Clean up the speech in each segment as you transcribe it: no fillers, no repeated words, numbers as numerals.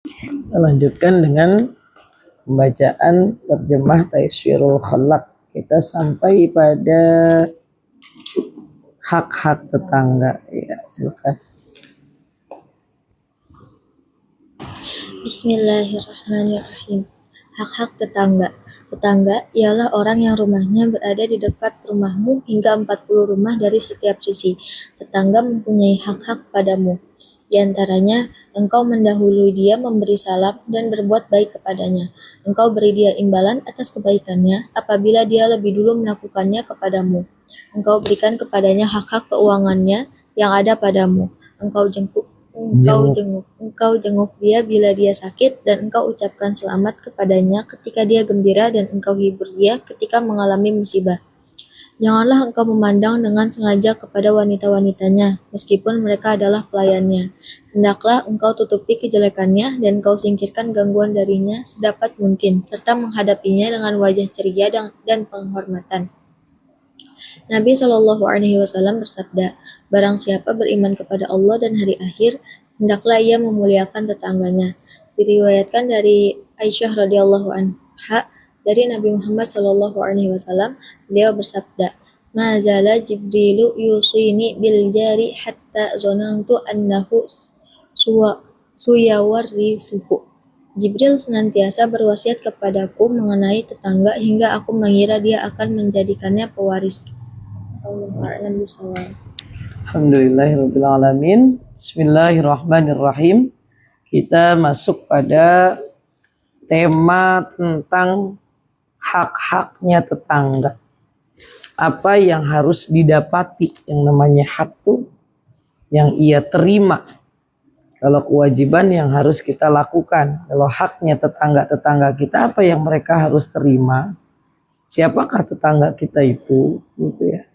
Kita lanjutkan dengan pembacaan terjemah Taisirul Khalaq. Kita sampai pada hak-hak tetangga. Ya, silakan. Bismillahirrahmanirrahim. Hak-hak tetangga. Tetangga ialah orang yang rumahnya berada di dekat rumahmu hingga 40 rumah dari setiap sisi. Tetangga mempunyai hak-hak padamu. Di antaranya, engkau mendahului dia memberi salam dan berbuat baik kepadanya. Engkau beri dia imbalan atas kebaikannya apabila dia lebih dulu melakukannya kepadamu. Engkau berikan kepadanya hak-hak keuangannya yang ada padamu. Engkau jenguk dia bila dia sakit, dan engkau ucapkan selamat kepadanya ketika dia gembira, dan engkau hibur dia ketika mengalami musibah. Janganlah engkau memandang dengan sengaja kepada wanita-wanitanya, meskipun mereka adalah pelayannya. Hendaklah engkau tutupi kejelekannya, dan engkau singkirkan gangguan darinya sedapat mungkin, serta menghadapinya dengan wajah ceria dan penghormatan. Nabi Shallallahu Alaihi Wasallam bersabda, barang siapa beriman kepada Allah dan hari akhir, hendaklah ia memuliakan tetangganya. Diriwayatkan dari Aisyah radhiyallahu anha dari Nabi Muhammad Shallallahu Alaihi Wasallam, beliau bersabda, Mazala Jibrilu yusini bil jari hatta zonantu annahu suyawarrisuhu. Jibril senantiasa berwasiat kepadaku mengenai tetangga hingga aku mengira dia akan menjadikannya pewaris. Alhamdulillahirrahmanirrahim. Bismillahirrahmanirrahim. Kita masuk pada tema tentang hak-haknya tetangga. Apa yang harus didapati, yang namanya hak tuh yang ia terima. Kalau kewajiban yang harus kita lakukan. Kalau haknya tetangga-tetangga kita, apa yang mereka harus terima. Siapakah tetangga kita itu, gitu ya.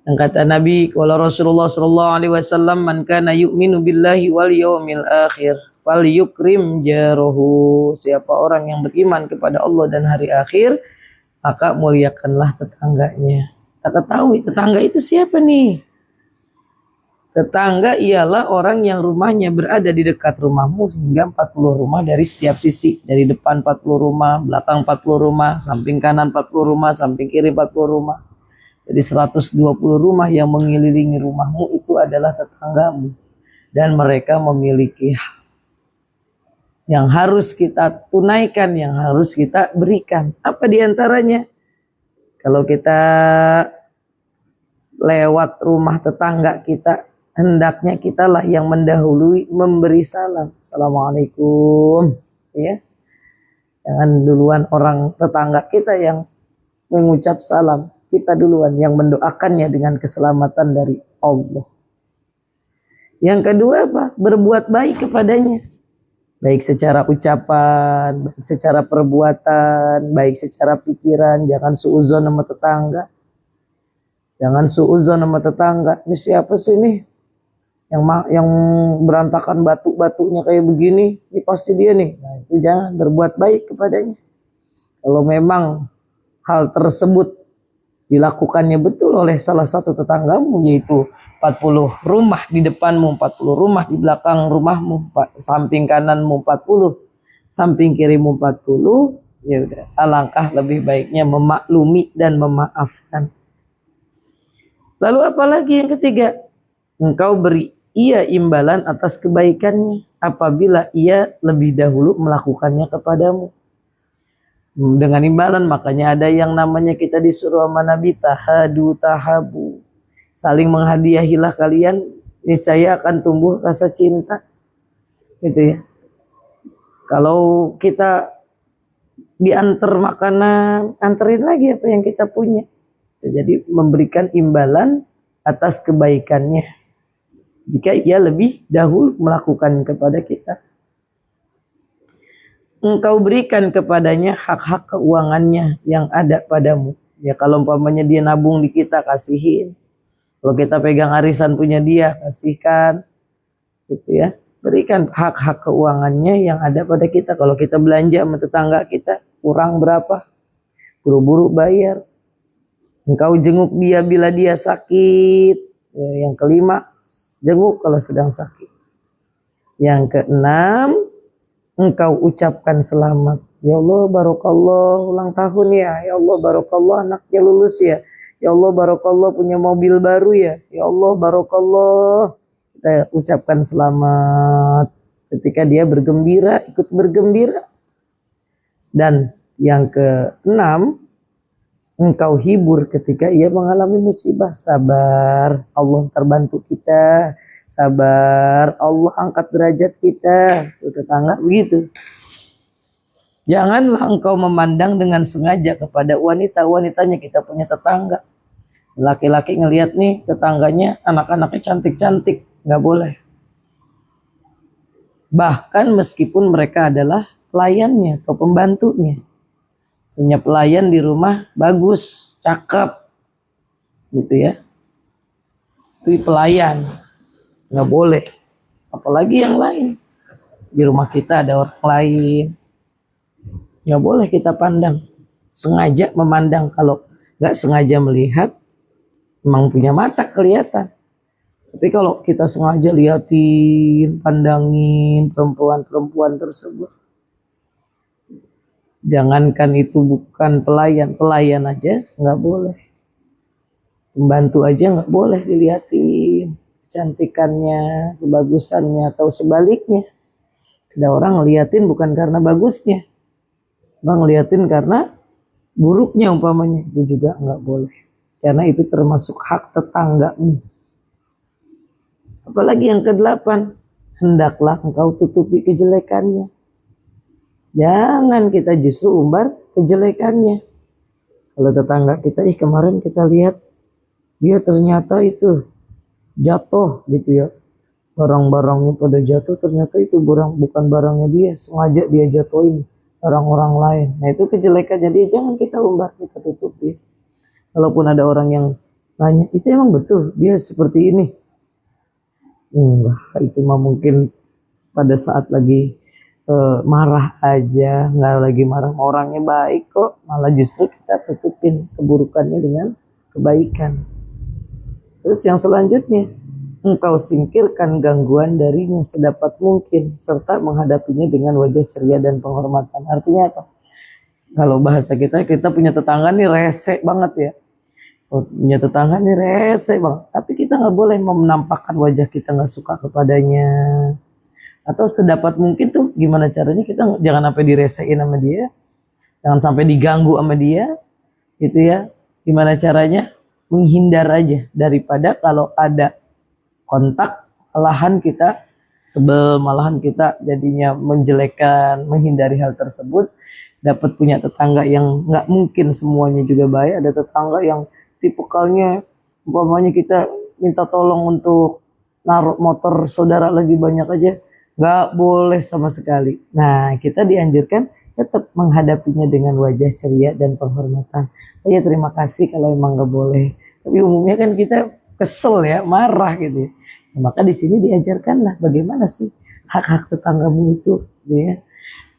Yang kata Nabi, kalau Rasulullah sallallahu alaihi wasallam, man kana yu'minu billahi wal yawmil akhir fal yukrim jarahu. Siapa orang yang beriman kepada Allah dan hari akhir, maka muliakanlah tetangganya. Tak ketahui tetangga itu siapa nih? Tetangga ialah orang yang rumahnya berada di dekat rumahmu hingga 40 rumah dari setiap sisi. Dari depan 40 rumah, belakang 40 rumah, samping kanan 40 rumah, samping kiri 40 rumah. Jadi 120 rumah yang mengelilingi rumahmu itu adalah tetanggamu. Dan mereka memiliki hak yang harus kita tunaikan, yang harus kita berikan. Apa diantaranya? Kalau kita lewat rumah tetangga kita, hendaknya kitalah yang mendahului memberi salam. Assalamualaikum. Ya. Jangan duluan orang tetangga kita yang mengucap salam. Kita duluan yang mendoakannya dengan keselamatan dari Allah. Yang kedua apa? Berbuat baik kepadanya. Baik secara ucapan, baik secara perbuatan, baik secara pikiran. Jangan suudzon sama tetangga. Jangan suudzon sama tetangga. Ini siapa sih nih? Yang berantakan batu-batunya kayak begini. Ini pasti dia nih. Nah, itu jangan, berbuat baik kepadanya. Kalau memang hal tersebut dilakukannya betul oleh salah satu tetanggamu, yaitu 40 rumah di depanmu, 40 rumah di belakang rumahmu, samping kananmu 40, samping kirimu 40, ya udah, alangkah lebih baiknya memaklumi dan memaafkan. Lalu apalagi yang ketiga? Engkau beri ia imbalan atas kebaikannya apabila ia lebih dahulu melakukannya kepadamu. Dengan imbalan, makanya ada yang namanya kita disuruh sama Nabi tahadu tahabu, saling menghadiahilah kalian, niscaya akan tumbuh rasa cinta, gitu ya. Kalau kita diantar makanan, anterin lagi apa yang kita punya. Jadi memberikan imbalan atas kebaikannya jika ia lebih dahulu melakukan kepada kita. Engkau berikan kepadanya hak-hak keuangannya yang ada padamu. Ya kalau umpamanya dia nabung di kita, kasihin. Kalau kita pegang arisan punya dia, kasihkan. Gitu ya. Berikan hak-hak keuangannya yang ada pada kita. Kalau kita belanja sama tetangga kita, kurang berapa? Buru-buru bayar. Engkau jenguk dia bila dia sakit. Ya, yang kelima, jenguk kalau sedang sakit. Yang keenam, engkau ucapkan selamat. Ya Allah barokallah ulang tahun ya. Ya Allah barokallah anaknya lulus ya. Ya Allah barokallah punya mobil baru ya. Ya Allah barokallah. Kita ucapkan selamat ketika dia bergembira, ikut bergembira. Dan yang keenam, engkau hibur ketika ia mengalami musibah. Sabar, Allah terbantu kita. Sabar, Allah angkat derajat kita. Tuh, tetangga begitu. Janganlah engkau memandang dengan sengaja kepada wanita-wanitanya. Kita punya tetangga. Laki-laki ngelihat nih tetangganya, anak-anaknya cantik-cantik. Nggak boleh. Bahkan meskipun mereka adalah pelayannya atau pembantunya. Punya pelayan di rumah, bagus, cakep. Gitu ya. Itu pelayan. Nggak boleh. Apalagi yang lain. Di rumah kita ada orang lain. Nggak boleh kita pandang. Sengaja memandang. Kalau nggak sengaja melihat, memang punya mata kelihatan. Tapi kalau kita sengaja liatin, pandangin perempuan-perempuan tersebut. Jangankan itu bukan pelayan. Pelayan aja nggak boleh. Pembantu aja nggak boleh diliatin. Kecantikannya, kebagusannya, atau sebaliknya. Ada orang ngeliatin bukan karena bagusnya. Bang ngeliatin karena buruknya umpamanya. Itu juga nggak boleh. Karena itu termasuk hak tetangga. Apalagi yang kedelapan, hendaklah engkau tutupi kejelekannya. Jangan kita justru umbar kejelekannya. Kalau tetangga kita, kemarin kita lihat dia ternyata itu jatuh gitu ya. Barang-barangnya pada jatuh, ternyata itu bukan barangnya dia, sengaja dia jatuhin orang-orang lain. Nah itu kejelekannya dia, jangan kita umbar, kita tutupi. Walaupun ada orang yang nanya, itu emang betul dia seperti ini? Enggak, itu mah mungkin pada saat lagi marah aja, nggak lagi marah, orangnya baik kok, malah justru kita tutupin keburukannya dengan kebaikan. Terus yang selanjutnya, engkau singkirkan gangguan darinya sedapat mungkin, serta menghadapinya dengan wajah ceria dan penghormatan. Artinya apa? Kalau bahasa kita punya tetangga nih rese banget ya. Punya tetangga nih rese banget. Tapi kita nggak boleh menampakkan wajah kita nggak suka kepadanya. Atau sedapat mungkin tuh gimana caranya kita jangan sampai diresein sama dia. Jangan sampai diganggu sama dia. Gitu ya. Gimana caranya? Menghindar aja. Daripada kalau ada kontak, malahan kita sebel, malahan kita jadinya menjelekkan, menghindari hal tersebut. Dapat punya tetangga yang nggak mungkin semuanya juga baik. Ada tetangga yang tipikalnya, umpamanya kita minta tolong untuk naruh motor saudara lagi banyak aja, nggak boleh sama sekali. Nah, kita dianjurkan tetap menghadapinya dengan wajah ceria dan penghormatan. Ya terima kasih kalau emang nggak boleh. Tapi umumnya kan kita kesel ya, marah gitu ya. Nah, maka di sini diajarkanlah bagaimana sih hak-hak tetanggamu itu, gitu ya.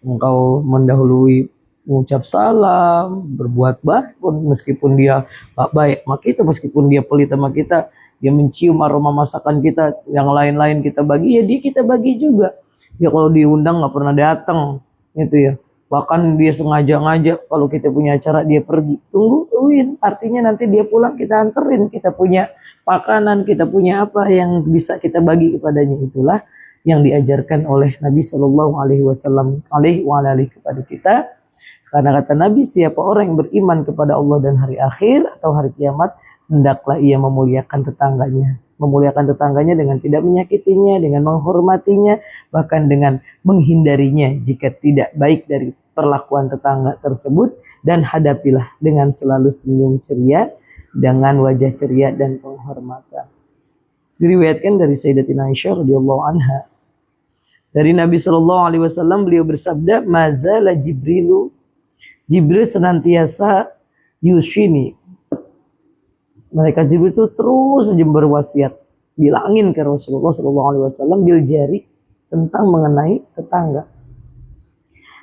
Engkau mendahului mengucap salam, berbuat baik pun meskipun dia gak baik sama kita, meskipun dia pelit sama kita, dia mencium aroma masakan kita, yang lain-lain kita bagi, ya dia kita bagi juga. Ya kalau diundang gak pernah datang, gitu ya. Bahkan dia sengaja ngajak, kalau kita punya acara dia pergi, tungguin, artinya nanti dia pulang kita anterin, kita punya makanan, kita punya apa yang bisa kita bagi kepadanya. Itulah yang diajarkan oleh Nabi Shallallahu Alaihi Wasallam kepada kita. Karena kata Nabi, siapa orang yang beriman kepada Allah dan hari akhir atau hari kiamat, hendaklah ia memuliakan tetangganya. Memuliakan tetangganya dengan tidak menyakitinya, dengan menghormatinya, bahkan dengan menghindarinya jika tidak baik dari perlakuan tetangga tersebut. Dan hadapilah dengan selalu senyum ceria, dengan wajah ceria dan penghormatan. Diriwayatkan dari Sayyidatina Aisyah radhiyallahu anha, dari Nabi Shallallahu Alaihi Wasallam, beliau bersabda, mazala Jibril senantiasa yushini. Malaikat Jibril itu terus saja berwasiat, bilangin ke Rasulullah Shallallahu Alaihi Wasallam bil jari, tentang mengenai tetangga.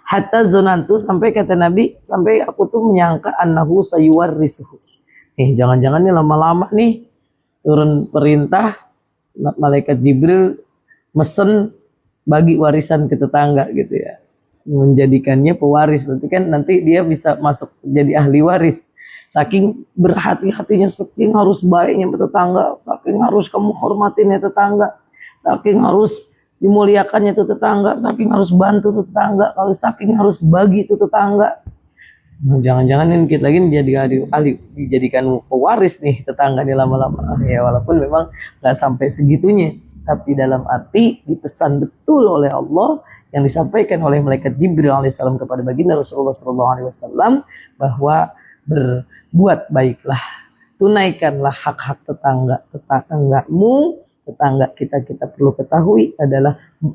Hatta zonantu, sampai kata Nabi, sampai aku tuh menyangka annahu sayuwarrisuhu. Jangan-jangan nih lama-lama nih turun perintah malaikat Jibril mesen bagi warisan ke tetangga gitu ya, menjadikannya pewaris, berarti kan nanti dia bisa masuk jadi ahli waris. Saking berhati-hatinya, saking harus baiknya tetangga, saking harus kamu hormatinnya tetangga, saking harus dimuliakannya itu tetangga, saking harus bantu itu tetangga, kalau saking harus bagi itu tetangga. Nah, jangan-jangan ini kita lagi dijadikan pewaris nih tetangga nih lama-lama. Ya walaupun memang nggak sampai segitunya, tapi dalam arti dipesan betul oleh Allah yang disampaikan oleh malaikat Jibril alaihissalam kepada baginda Rasulullah SAW bahwa berbuat baiklah, tunaikanlah hak-hak tetanggamu. Tetangga kita perlu ketahui adalah 40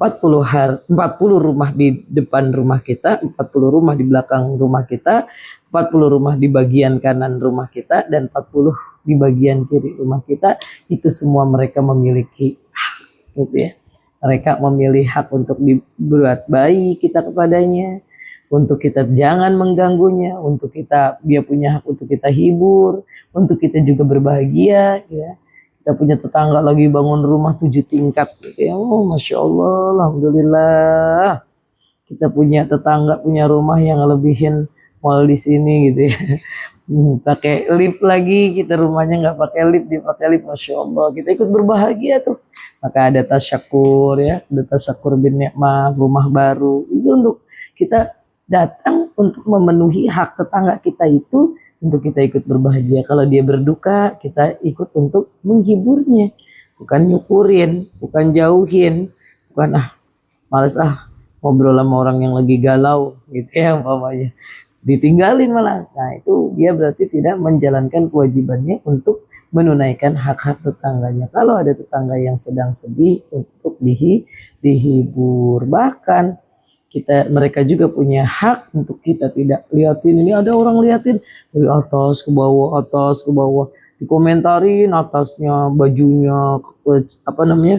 rumah di depan rumah kita, 40 rumah di belakang rumah kita, 40 rumah di bagian kanan rumah kita, dan 40 di bagian kiri rumah kita. Itu semua mereka memiliki hak, gitu ya. Mereka memilih hak untuk dibuat baik kita kepadanya, untuk kita jangan mengganggunya, untuk dia punya hak untuk kita hibur, untuk kita juga berbahagia, ya. Kita punya tetangga lagi bangun rumah 7 tingkat gitu ya. Oh, Masya Allah, Alhamdulillah. Kita punya tetangga punya rumah yang lebihin mall di sini gitu ya. Pakai lift lagi, kita rumahnya nggak pakai lift, dipakai lift. Masya Allah, kita ikut berbahagia tuh. Maka ada tasyakur ya, ada tasyakur bin nikmah, rumah baru. Itu untuk kita datang untuk memenuhi hak tetangga kita itu, untuk kita ikut berbahagia. Kalau dia berduka, kita ikut untuk menghiburnya, bukan nyukurin, bukan jauhin, bukan males ngobrol sama orang yang lagi galau gitu ya umpamanya, ditinggalin malah. Nah itu dia berarti tidak menjalankan kewajibannya untuk menunaikan hak-hak tetangganya. Kalau ada tetangga yang sedang sedih, untuk dihibur. Bahkan mereka juga punya hak untuk kita tidak liatin. Ini ada orang liatin dari atas ke bawah, dikomentarin atasnya, bajunya,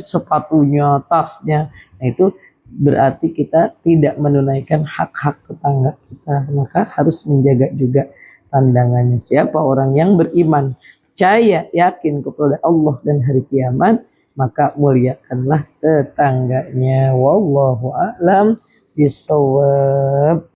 sepatunya, tasnya. Nah itu berarti kita tidak menunaikan hak-hak tetangga kita. Maka harus menjaga juga pandangannya. Siapa orang yang beriman, percaya, yakin kepada Allah dan hari kiamat, maka muliakanlah tetangganya. Wallahu a'lam bishawab.